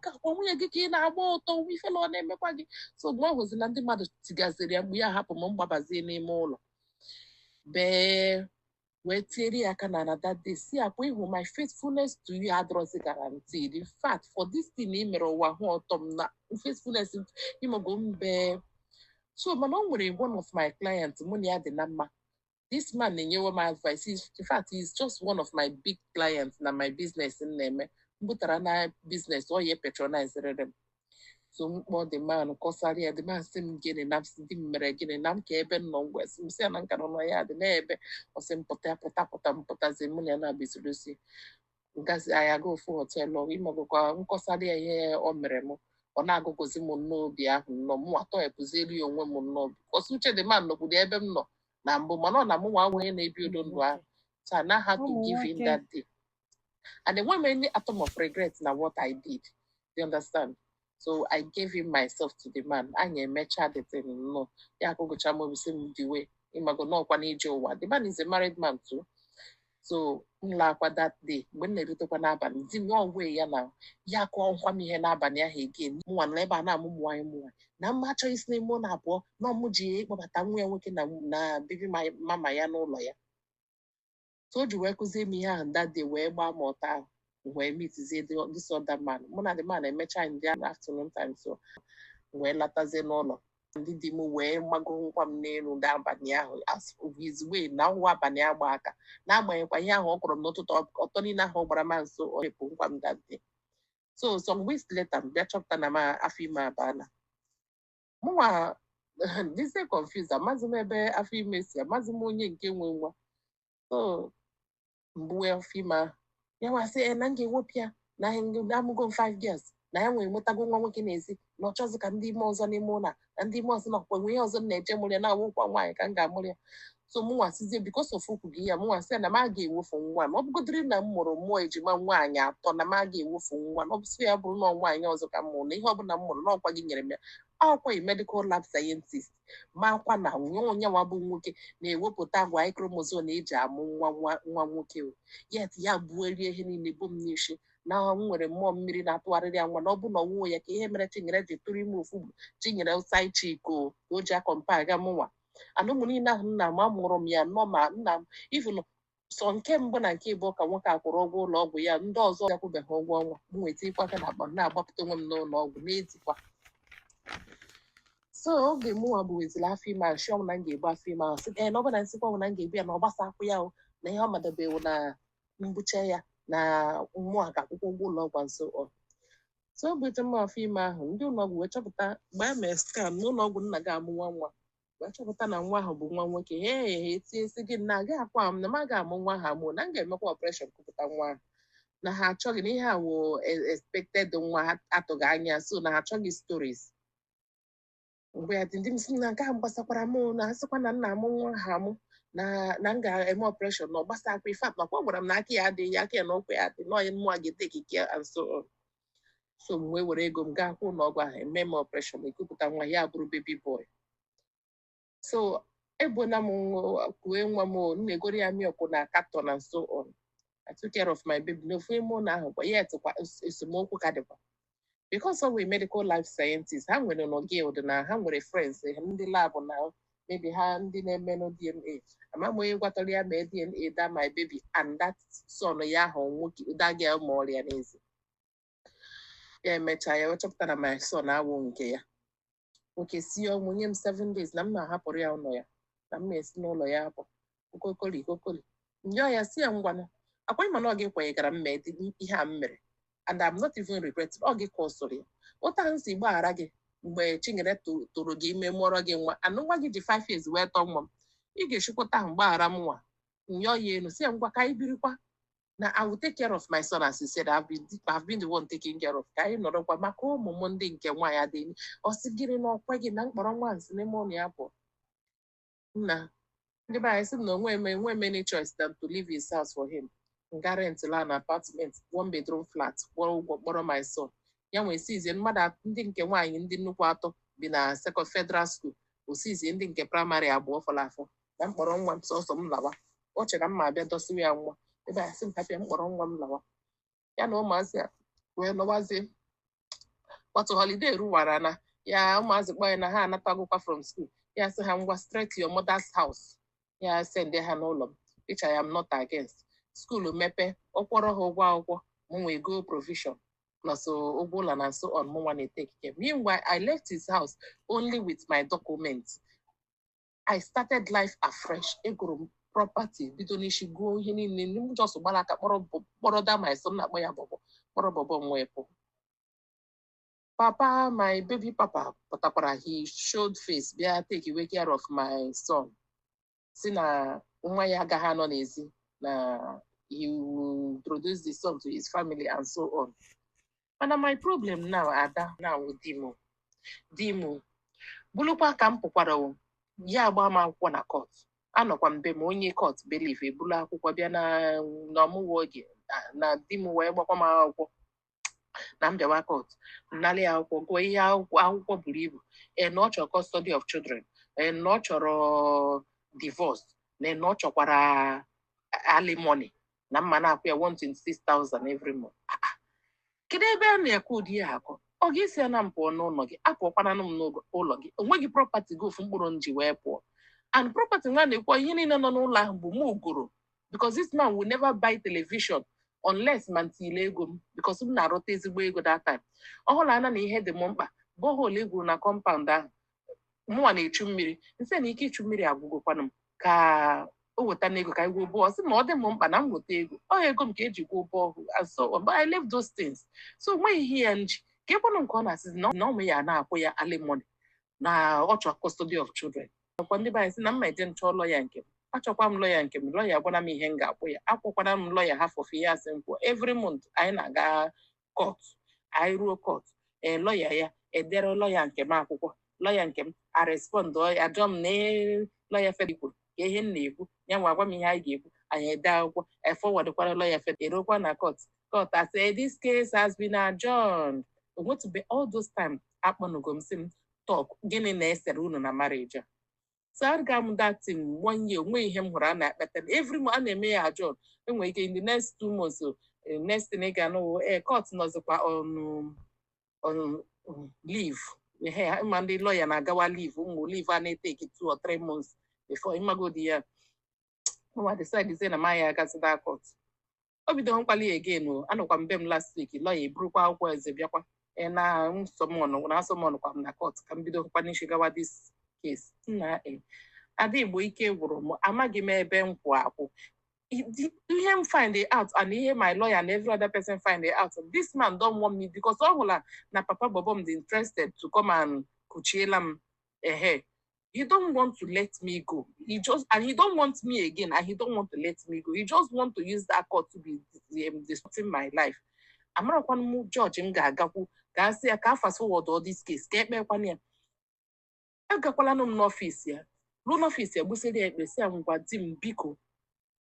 ka nwunye gị ka ị na-agba ụtọ ife na ọ na-emekwa gị. So mgbe ọ hụzi na ndị mmadụ tigaziri ya mgbe ya hapụ m mgbabazie n'ime ụlọ bee wee tiere ya aka na that day si akwa ịhụ my faithfulness to you adrozi guaranteed. In fact for this thing ị mere ụwa hụ ọtọ m na faithfulness ịmago mbe. So mana o nwere one of my clients mụ na ya dị na mma. This man na-enyewe m advice. In fact he's just one of my big clients na my business m na-eme. Mbutara na business ọ ya patronizere m. So mkpọ the man kọsara ya the man sị m gịnị na ndị m mere gịnị na m ka ebe m nọ ngwa sị m sị ya na nka nọ ya dị n'ebe ọsị m pụta mpụtazi mụ na ya na-abịazirosi ngazi anyị aga ofu họteelụ ịmagokwa nkọsara ya ihe o mere m ọ na-agụgozi m n'obi ahụ nnọọ mụ atọ epụziri ya onwe m nnọọ ọsị uche the man nọkwudo ebe m nọ na mbụ mana ọ na mụ nwa onye na-ebi udo ndụ ahụ. So I now had to give him that day and there weren't any atom of regret na what I did. You understand? So I gave him myself to the man. Anyị emecha the thing no. Ya akụgụcha m obi sị m the way ịmago n'ọkwa n'ije ụwa. The man is a married man too. So m lakwa that day mgbe m na-erutekwa n'abalị di m onwe ya na ya kọọ nkwa m ihe n'abalị ahụ again mụnwa nọ ebe a na-amụmụ nwaanyị mụnwa na mma achọghị isi n'ime ụlọ abụọ na ọmụ ji ịkpọbata nwa ya nwoke na bibi mama ya n'ụlọ ya. So o ji wee kụzie m ihe ahụ that day wee gbaa m ọtọ ahụ wee meetizie this other man. Mụ na the man emecha in the afternoon time so wee latazie n'ụlọ ndị di m wee gbago nkwa m n'elu n'abalị ahụ as his way na nwa abalị agba aka n'agbanyeghịkwa ihe ahụ ọ kọrọ m n'ụtụtụ ọtọ niile ahụ ọ gbara m nso ọ repụ nkwa m that day. So some weeks later m bịa chọpụta na m afọ ime abana mụnwa this day confused amazi m ebe afọ ime si amazi m onye nke nwe nwa. So mgbe afọ ime ahụ ya wasị na m ga-ewepụ ya na amụgo 5 years na ya nwere nwetago nwa nwoke n'ezi na ọ chọzi ka ndị ime ọzọ n'ime ụlọ na ndị ime ọzọ nakwa nwe ihe ọzọ na-eje mụrụ ya na-awụkwa nwaanyị ka m ga-amụrụ ya. So mụ nwasịzie because of okwu gị ya mụ nwasị na m a ga-ewofu nwa ma ọ bụgodịrị na m mụrụ mmụọ ejima nwaanyị atọ na m a ga-ewofu nwa na ọ bụsị ya bụrụ na nwaanyị ọzọ ka m mụrụ na ihe ọbụla m mụrụ n'ọkwa gị nyere m ya akwụkwọ medical lab scientist ma akwa na onye nwa bụ nwoke na-ewepụta agwa chromosome eji amụ nwa nwoke yet ya buerie ihe niile bụ m n'isi na m nwere mmụọ mmiri na-atụgharịrị ya nwa na ọ bụ na ọnwụnwe ya ka ihe mere Chinyere ji tụrụ ime ofu Chinyere ụsa ichiko ka o ji akọmpa aga m nwa ana ụmụ niile ahụ nna m amụrụ m ya nọ ma nna m even sọ nke mbụ na nke ịbụ ka nwoke akwụrụ ụgwọ ụlọ ọgwụ ya ndị ọzọ akwụbeghị ụgwọ ọnwa m nweta ikwa aka na akpa na-agbapụta onwe m n'ụlọ ọgwụ na-ezikwa. So oge mụnwa bụ wezila afọ ime ahụ shọm na m ga-ebu afọ ime ahụ sị na ọ bụ na nsịkwa bụ na m ga-ebu ya na ọ gbasa akwụ ya na ihe ọ madobewo na mbuche ya na mmụọ ka akwụkwọ ụgwọ ụlọ ọgwụ nso ọ. So oge m afọ ime ahụ ndị ụlọ ọgwụ wee chọpụta mgbe a mere scan n'ụlọ ọgwụ nna gị amụ nwa wee chọpụta na nwa ahụ bụ nwa nwoke etie esi gị na agaghị akwa m na m aga amụ nwa ha amụ na m ga-emekwa ọpreshọn kụpụta nwa ahụ na ha achọghị na ihe a wụ expected nwa atụghị anya so na ha achọghị stories. Mgbe ya dị ndị m si na nke ahụ gbasakwara m na asịkwa na nna amụ nwa ha amụ na m ga-eme ọpreshọn na ọ gbasakwa ife atụ nakwa ọ gwara m na aka ya adịghị aka ya na ụkwụ ya adị n'ọnya mmụọ ga-eteki care and so on. So m wee were ego m gaa kwụ ụlọ ọgwụ ahụ eme m ọpreshọn ekupụta nwa ya bụrụ baby boy. So ebola m kue nwa m na-egoro ya milk na carton and so on. I took care of my baby n'ofu ime ụlọ ahụ kwa ya etukwa esemokwu ka dịkwa because of a medical life scientist ha nwere nọ guild na ha nwere friends ndị lab na maybe ha ndị na-emenụ DNA ama m onye gwatara ya mee DNA that my baby and that son ya ahụ nwoke that girl ma ọrịa n'ezi ya emecha ya wechọpụta na my son awụ nke ya nwoke si ọnwụ nye m 7 days na m na-ahapụrụ ya ụlọ ya na m na-esi n'ụlọ ya apụ okokoli nyọ ya si ya ngwanụ akwa ịma na ọ gị kwenyegara m mee ihe a m mere and I'm not even regretting ọ gị kọsụrụ ya ụta m si gbaghara gị mgbe Chinyere tụrụ gị ime mụọrọ gị nwa anụ nwa gị ji 5 years wee tọọ nwa m ị ga-echikwụta ahụ gbaghara m nwa nyọ ya elu si ya ngwa ka anyị birikwa na I will take care of my son as he said I've been the one taking care of ka anyị nọrọkwa maka ụmụ m ndị nke nwaanyị adịghị ọ sị gịnị na ọkwa gị na mkpọrọ nwa nsị n'ime ụlọ ya pụọ nna ndị be anyị sị na onwe many choice than to leave his house for him nga rent la na apartment 1 bedroom flat kwụrụ ụgwọ kpọrọ my son ya nwee sizie mmadụ ndị nke nwaanyị ndị nnukwu atọ bi na second federal school osizie ndị nke praịmarị abụọ fọrọ afọ na mkpọrọ nwa m sọsọ m lawa ọ chere m ma abịa dọsịrị ya nwa ebe a sị m kapịa mkpọrọ nwa m lawa ya na ụmụazị a wee nọwazie kpọtụ holiday ruwara na ya ụmụazị kpọ ya na ha anatagokwa from school ya sị ha ngwa straight to your mother's house ya send ha n'ụlọ m, which I am not against. School mepe ọkwọrọ ha ụgwọ akwụkwọ mụnwe go provision plus ụgwọ ụlọ na so on mụnwa na-etake care. Meanwhile, I left his house only with my documents. I started life afresh. Egoro m property bido n'isi gụọ ihe niile m just gbara aka kpọrọ da my son na-akpọ ya bọbọ kpọrọ bọbọ m wee pụ. Papa, my baby papa pụtakwara, he showed face bịa take away care of my son. Si na nwa ya agaghị anọ n'ezi na he will introduce the son to his family and so on. Mana my problem now, Ada, now di m bụrụkwa ka m pụkwara ya agba m akwụkwọ na court. Anọkwa mbe m onye court believe ebulu akwụkwọ bịa na ọmụwa oge na di m wee gbakwa m akwụkwọ na m bịawa court nnalị akwụkwọ gụọ ihe akwụkwọ buru ibu na ọ chọrọ custody of children na ọ chọrọ divorce na ọ chọkwara alimony na mma na-akwụ ya 126,000 every month. Kedu ebe a na-ekwu ụdị ya akọ? Ọ ga-esi ya na mpụọ n'ụlọ gị apụọkwananụ m n'ụlọ gị onweghị property gị ofu mkpụrụ nji wee pụọ and property nwa na-ekwu ihe niile nọ n'ụlọ ahụ bụ m ugoro because this man will never buy television unless man tile ego m because m na-arụta ezigbo ego that time. Ọhụrụ ana na ihe dị m mkpa borehole egwuru na compound ahụ mụnwa na-echu mmiri nsị na ike ichu mmiri agwụgokwanụ m ka o weta n'ego ka igwo bọọ sị ma ọ dị m mkpa na m weta ego ego m ka eji gwuo bọọhụ and so on, but I left those things. So nweghị ihe ya nji ka ekwenụ nke ọ na-asịzi na ụmụ ya na-akwụ ya alimony na ọ chọrọ custody of children. Ọkwa ndị be anyị sị na mma eje nchọọ lọya nke m achọkwa m lọya nke m lọya gwara m ihe m ga-akwụ ya akwụkwara m lọya half of ihe asị m kwuo every month anyị na-aga court. Anyị ruo court lọya ya edere lọya nke m akwụkwọ lọya nke m arespond ajọ m na lọya fed kwuru ka ihe m na-ekwu ya nwa agwa m ihe anyị ga-ekwu anyị ede akwụkwọ efọwadkwara lọya fed erokwa na court I say this case has been adjourned. Onwetube all those time akpọnugo m sị m talk gịnị na-esere unu na marriage a. So aga m that thing 1 year onwe ihe m hụrụ a na-akpata every month a na-eme ya adjourn. Enwere ike in the next 2 months next thing ị ga-anụ court nọzikwa on leave. Ma ndị lawyer na-agawa leave ụmụ leave a na-eteki 2 or 3 months before ịmagodi ya nwa decide say na ma ya agazi that court. O bido mkpali again anọkwa mbe m last week lawyer eburukwa akwụkwọ eze bịakwa na asọmọnụ kwa m na court ka m bido mkpali shigawa this case na Ada Igbo ike gwụrụ m amaghị m ebe m kwụ akwụ. Ihe m find out and ihe my lawyer and every other person find out this man don't want me because ọ hụla na papa bobom dị interested to come and kuchiela m he don't want to let me go. He don't want me again and he don't want to let me go. He just want to use that court to be disrupting my life. Amarakwan m judge m ga-agakwu ka asị ya ka fast forward all this case ka ekpekwana ya. Agakwala m n'ọfịs ya ruo n'ọfịs ya gbusiri ya ekpe si ya ngwa di m biko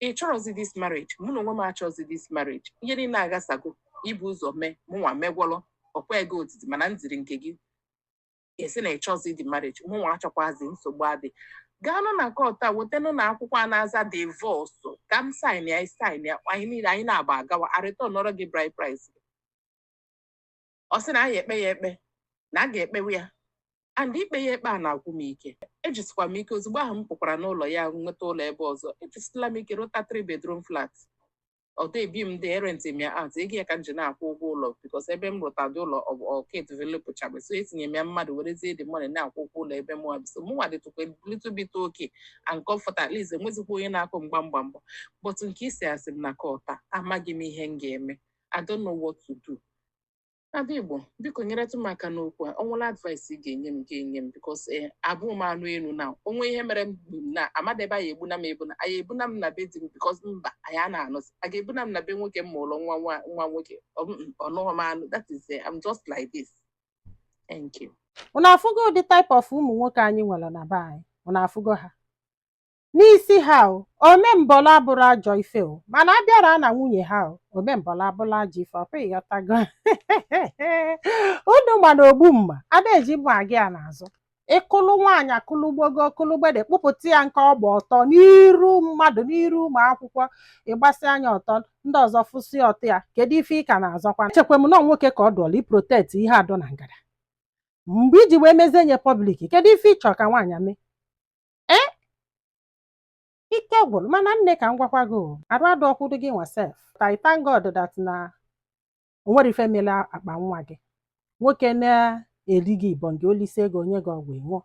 ị chọrọzi this marriage mụ na onwe m achọzi this marriage ihe niile agasago ibu ụzọ mee mụnwa megwọrọ ọkwa ego otiti mana nziri nke gị esi na ịchọzi the marriage mụnwa achọkwazi nsogbu adị gaanụ na court a wetanụ na akwụkwọ a na-aza divorce ka m sign ya anyị niile anyị na-agba agawa arịta nọrọ gị bride price ọ sị na anyị ekpe ya ekpe na a ga-ekpewe ya and ikpe ya ekpe a na-agwụ m ike ejisikwa m ike ozugbo ahụ m pụkwara n'ụlọ ya nweta ụlọ ebe ọzọ ejisila m ike rụta 3 bedroom flat ọdọ ebi m dị rent m ya out ego ya ka m ji na-akwụ ụgwọ ụlọ because ebe m rụtadị ụlọ ọka develop chabe so etinye m ya mmadụ werezie the money na-akwụ ụgwọ ụlọ ebe mụwa so mụnwa dịtụkwa little bit okay and comfort at least enwezikwa onye na-akụ mgbamgbambọ but nke isi asị m na kọta amaghị m ihe m ga-eme I don't know what to do. Ada Igbo biko nyeretụ m aka n'okwu a onwere advice ị ga-enye m because abụ m anụ elu na onwe ihe mere m na amadebe ya egbuna anyị egbuna m na be di m because mba anyị a na-anụzi a ga-egbuna m na be nwoke m ụlọ nwa nwoke ọnụghọ m anụ that is I'm just like this. Thank you. Unu afụgo the type of ụmụ nwoke anyị nwere na be anyị unu afụgo ha n'isi ha omembọla abụrụ ajọ ife mana abịara na nwunye ha omembọla abụrụ ajọ ife ọpụ ịghọtago unu ma na ogbu mma ada eji mma gị a n'azụ ịkụlụ nwaanyị akụlụgbogo kụlụgbede kpụpụta ya nke ọgba ọtọ n'iru mmadụ n'iru ụmụ akwụkwọ ịgbasi anya ọtọ ndị ọzọ fụsị ọtọ ya kedu ife ị ka na-azọkwa chekwa m nọ nwoke ka ọ dụọla iprotect ihe adọ na ngada mgbe iji wee mezie nye public kedu ife ịchọ ka nwaanyị mee ike gwụrụ mana nne ka m gwakwa gị arụ adụ ọkwụrụ gị nwa sef I thank God that na o nwere ife mere akpa nwa gị nwoke na-eri gị ibọn gị olise ego onye gị ọgwụ ịṅụọ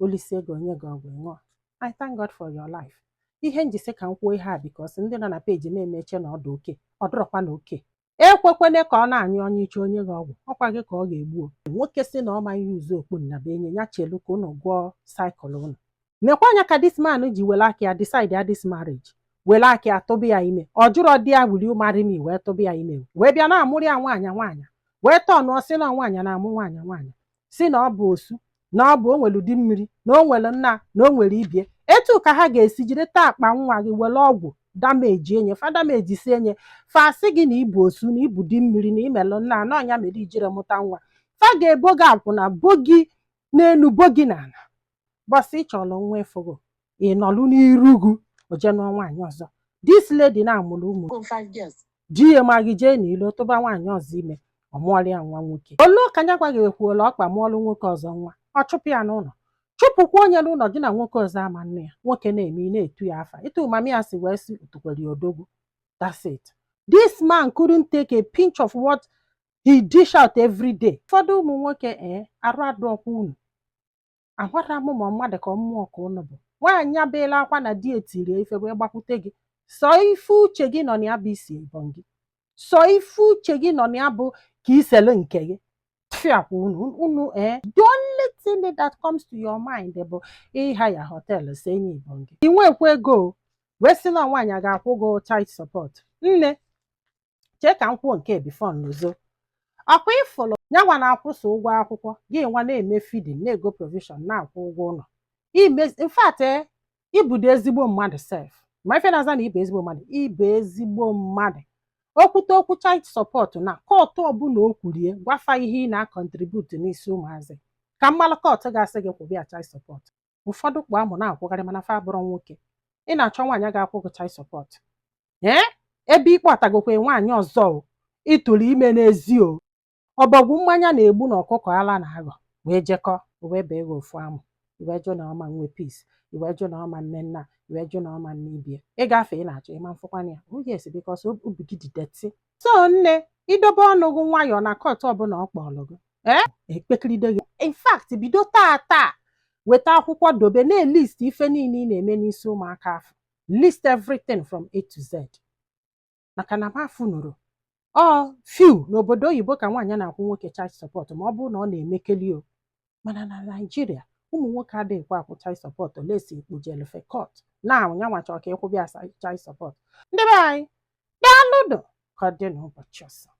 olise ego onye gị ọgwụ ịṅụọ I thank God for your life ihe njisi ka m kwuo ihe a bikos ndị nọ na peji m emeche na ọdụ oke ọ dụrọkwa na oke ekwekwene ka ọ na-anyụ onye iche onye gị ọgwụ ọkwa gị ka ọ ga-egbu nwoke si na ọ ma ihe uzu okpu na be enye ya chelu ka unu gwọọ saịkụl unu nekwa anya ka dis man ji were aka ya decide ya dis marriage were aka ya tụba ya ime ọ jụrọ di ya will you marry me wee tụba ya ime wee bịa na-amụrụ ya nwaanyị wee tọnụọ si na nwaanyị na-amụ nwaanyị si na ọ bụ osu na ọ bụ o nwere ụdị mmiri na o nwere nna na o nwere ibie etu ka ha ga-esi jiri taa akpa nwa gị were ọgwụ dameji enye fa dameji si enye fa asị gị na ibu osu na ibu di mmiri na imelụ nna na ọnya mere ijire mụta nwa fa ga-ebo gị akwụna bo gị n'enu bo gị n'ala bọsị ị chọrọ nwa efogo ị nọlụ n'iru gị oje nụọ nwaanyị ọzọ dis lady na-amụrụ ụmụ di ya ma gị jee n'ilo tụba nwaanyị ọzọ ime ọ mụọrịa nwa nwoke olu ka nya gwa gị ekwuola ọkpa mụọlụ nwoke ọzọ nwa ọ chụpụ ya n'ụlọ chụpụkwa onye n'ụlọ gị na nwoke ọzọ ama nne ya nwoke na-eme ị na-etu ya afa ịtụ mami ya si wee si utukwere odogwu that's it this man couldn't take a pinch of what he dish out every day ụfọdụ ụmụ nwoke arụ adụ ọkwa unu agwara m ma mmadụ ka mmụọ ka ụnụ bụ nwaanyị abeela akwa na di etiri ife wee gbakwute gị sọ ife uche gị nọ na ya bụ isi ebọn gị sọ ife uche gị nọ na ya bụ ka isele nke gị fiakwa unu the only thing that comes to your mind bụ ịha ya họteelụ si enye ibọn gị ị nwekwa ego wee sị na nwaanyị ga-akwụ gị child support nne chee ka m kwuo nke bifo n'ụzọ ọkwa ịfụlụ nyanwa na-akwụsị ụgwọ akwụkwọ gị nwa na-eme feeding na-ego provision na-akwụ ụgwọ ụlọ infat ịbụdo ezigbo mmadụ sef ma ife na-aza na ibe ezigbo mmadụ ibe ezigbo mmadụ okwute okwu child support na kọtụ ọbụla o kwurie gwafa ihe ị na-akọntributu n'isi ụmụazị ka mmalụ kọtụ ga-asị gị kwụbịa child support ụfọdụ kpụ amụ na-akwụgharị mana fa bụrụ nwoke ị na-achọ nwaanyị ga-akwụ gị child support ebe ikpe ọtagokwe nwaanyị ọzọ ịtụrụ ime n'ezi ọbọgwụ mmanya na-egbu na ọkụkọ ala na aghọ wee jekọ wee bee gị ofu amụ iwee jụ na ọma nwe peace iwee jụ na ọma nne nna iwee jụ na ọma nne ibie ịgafe ị na-achọ ịma mfụkwana ya yes because obi gị dị detị so nne idobe ọnụ gị nwayọọ na kọtụ ọbụla ọ kpọrọ gị ekpekiride gị in fact bido taa weta akwụkwọ dobe na-elist ife niile ị na-eme n'isi ụmụaka afọ list everything from A to Z maka na mafu nụrụ few n'obodo oyibo ka nwaanyị na-akwụ nwoke child support ma ọ bụrụ na ọ na-emekeli mana na Naịjirịa ụmụ nwoke adịghịkwa akwụ child support lesi ikpujelefe court na nyanwa chọrọ ka ịkwụbịa child support ndị be anyị daalụnụ ka ọ dị n'ụbọchị ọzọ